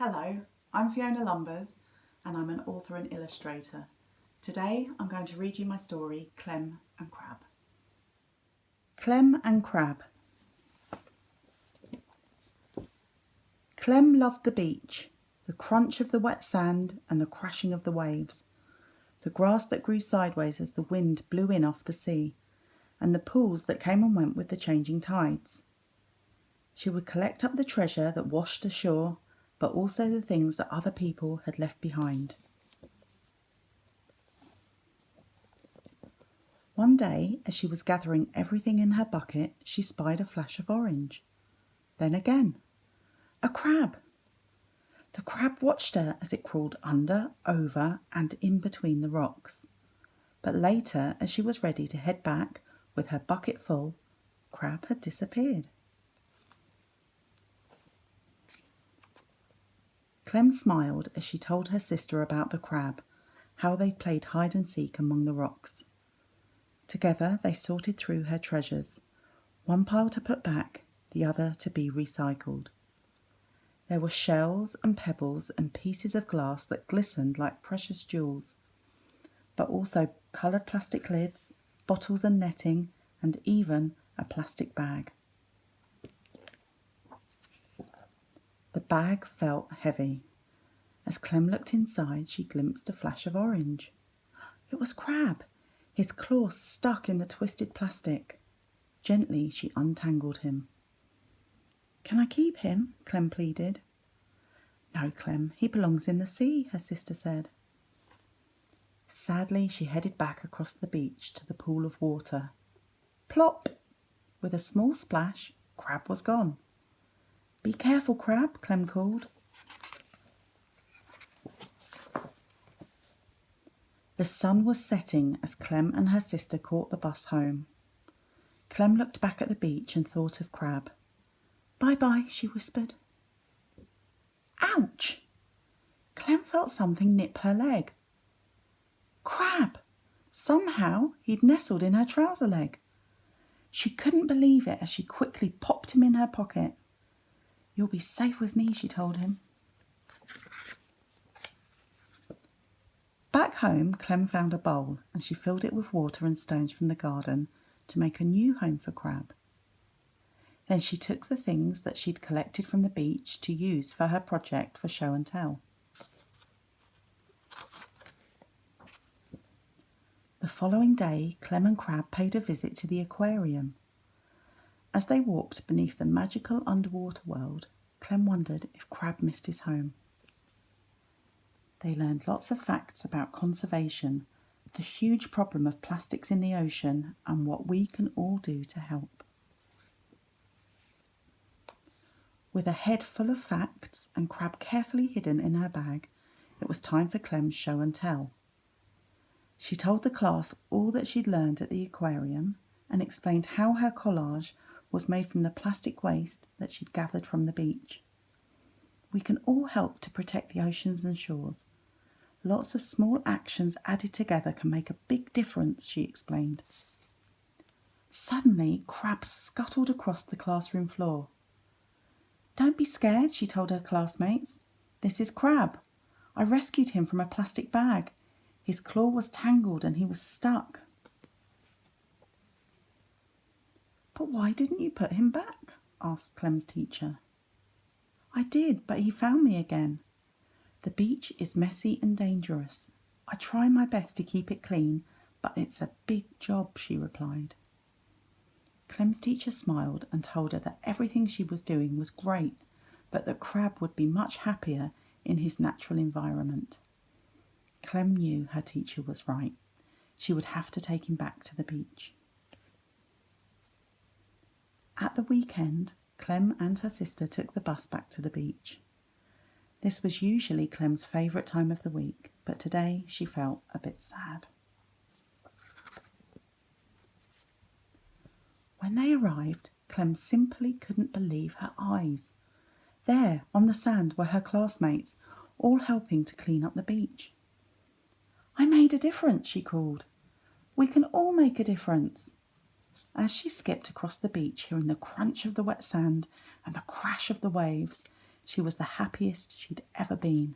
Hello, I'm Fiona Lumbers and I'm an author and illustrator. Today I'm going to read you my story, Clem and Crab. Clem and Crab. Clem loved the beach, the crunch of the wet sand and the crashing of the waves, the grass that grew sideways as the wind blew in off the sea, and the pools that came and went with the changing tides. She would collect up the treasure that washed ashore, but also the things that other people had left behind. One day, as she was gathering everything in her bucket, she spied a flash of orange. Then again. A crab! The crab watched her as it crawled under, over, and in between the rocks. But later, as she was ready to head back with her bucket full, Crab had disappeared. Clem smiled as she told her sister about the crab, how they played hide and seek among the rocks. Together they sorted through her treasures, one pile to put back, the other to be recycled. There were shells and pebbles and pieces of glass that glistened like precious jewels, but also coloured plastic lids, bottles and netting, and even a plastic bag. The bag felt heavy. As Clem looked inside, she glimpsed a flash of orange. It was Crab, his claws stuck in the twisted plastic. Gently, she untangled him. "Can I keep him?" Clem pleaded. "No, Clem, he belongs in the sea," her sister said. Sadly, she headed back across the beach to the pool of water. Plop! With a small splash, Crab was gone. "Be careful, Crab," Clem called. The sun was setting as Clem and her sister caught the bus home. Clem looked back at the beach and thought of Crab. "Bye-bye," she whispered. Ouch! Clem felt something nip her leg. Crab! Somehow he'd nestled in her trouser leg. She couldn't believe it as she quickly popped him in her pocket. "You'll be safe with me," she told him. Back home, Clem found a bowl and she filled it with water and stones from the garden to make a new home for Crab. Then she took the things that she'd collected from the beach to use for her project for show and tell. The following day, Clem and Crab paid a visit to the aquarium. As they walked beneath the magical underwater world, Clem wondered if Crab missed his home. They learned lots of facts about conservation, the huge problem of plastics in the ocean, and what we can all do to help. With a head full of facts and Crab carefully hidden in her bag, it was time for Clem's show and tell. She told the class all that she'd learned at the aquarium and explained how her collage was made from the plastic waste that she'd gathered from the beach. We can all help to protect the oceans and shores. Lots of small actions added together can make a big difference, she explained. Suddenly, Crab scuttled across the classroom floor. "Don't be scared," she told her classmates. "This is Crab. I rescued him from a plastic bag. His claw was tangled and he was stuck." "But why didn't you put him back?" asked Clem's teacher. "I did, but he found me again. The beach is messy and dangerous. I try my best to keep it clean, but it's a big job," she replied. Clem's teacher smiled and told her that everything she was doing was great, but that Crab would be much happier in his natural environment. Clem knew her teacher was right. She would have to take him back to the beach. At the weekend, Clem and her sister took the bus back to the beach. This was usually Clem's favourite time of the week, but today she felt a bit sad. When they arrived, Clem simply couldn't believe her eyes. There, on the sand, were her classmates, all helping to clean up the beach. "I made a difference," she called. "We can all make a difference." As she skipped across the beach, hearing the crunch of the wet sand and the crash of the waves, She was the happiest she'd ever been.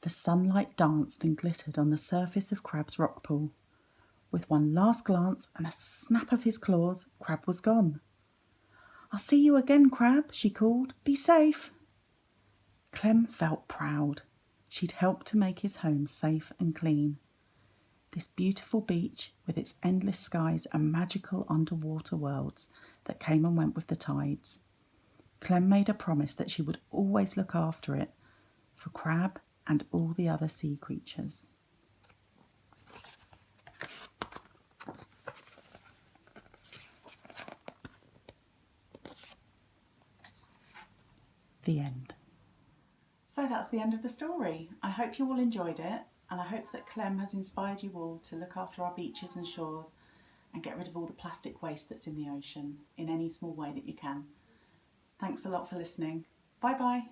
The sunlight danced and glittered on the surface of Crab's rock pool. With one last glance and a snap of his claws, Crab was gone. "I'll see you again, Crab," she called. "Be safe." Clem felt proud. She'd helped to make his home safe and clean. This beautiful beach with its endless skies and magical underwater worlds that came and went with the tides. Clem made a promise that she would always look after it for Crab and all the other sea creatures. The end. So that's the end of the story. I hope you all enjoyed it, and I hope that Clem has inspired you all to look after our beaches and shores and get rid of all the plastic waste that's in the ocean in any small way that you can. Thanks a lot for listening. Bye bye.